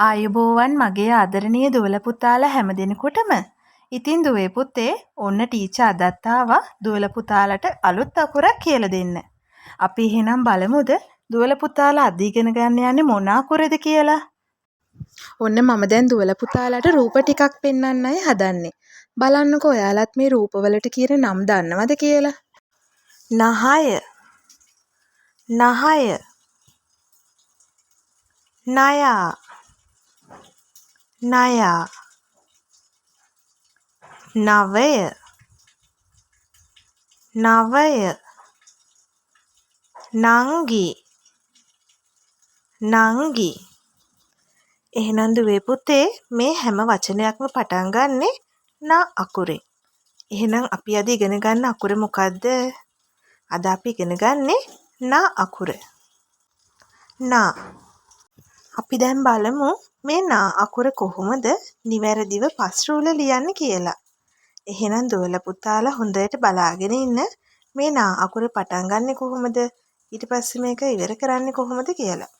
ආයුබෝවන් මගේ ආදරණීය දුවල පුතාලා හැමදෙනෙකුටම. ඉතින් දුවේ පුතේ ඔන්න ටීචර් අදත් ආවා දුවල පුතාලට අලුත් අකුරක් කියලා දෙන්න. අපි එහෙනම් බලමුද දුවල පුතාලා අද ඉගෙන ගන්න යන්නේ මොන අකුරද කියලා. ඔන්න මම දැන් දුවල පුතාලට රූප ටිකක් පෙන්වන්නයි හදන්නේ. බලන්නකෝ ඔයාලත් මේ රූපවලට කියන නම් දන්නවද කියලා. නහය, නහය, නයා, නයා, නවය, නවය, නංගි, නංගි. එහෙනම් දුවේ පුතේ මේ හැම වචනයක්ම පටන් ගන්නෙ න අකුරෙන්. එහෙනම් අපි අද ඉගෙන ගන්න අකුර මොකද්ද? අද අපි ඉගෙන ගන්නෙ න අකුර. න. අපි දැන් බලමු මේ න අකුර කොහොමද නිවැරදිව පස් රූල ලියන්නේ කියලා. එහෙනම් දුවල පුතාලා හොඳට බලාගෙන ඉන්න මේ න අකුර පටන් ගන්නෙ කොහොමද? ඊට පස්සේ මේක ඉවර කරන්නේ කොහොමද කියලා.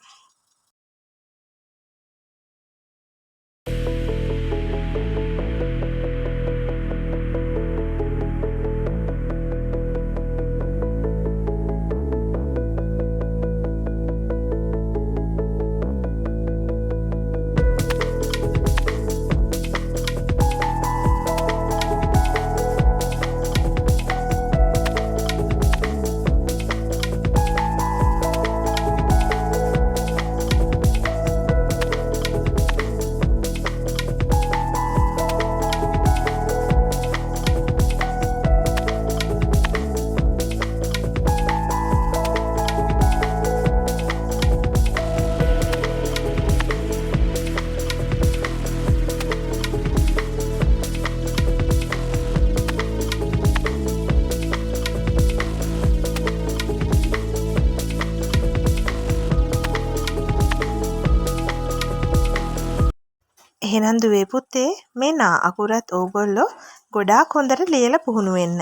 එහෙනම් දුවේ පුතේ මේ න අකුරත් ඕගොල්ලෝ ගොඩාක් හොඳට ලියලා පුහුණු වෙන්න.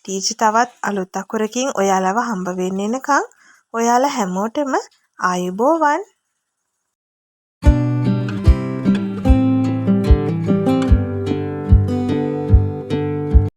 ටීචර් තවත් අලුත් අකුරකින් ඔයාලව හම්බ වෙන්න එනකන් ඔයාලා හැමෝටම ආයුබෝවන්.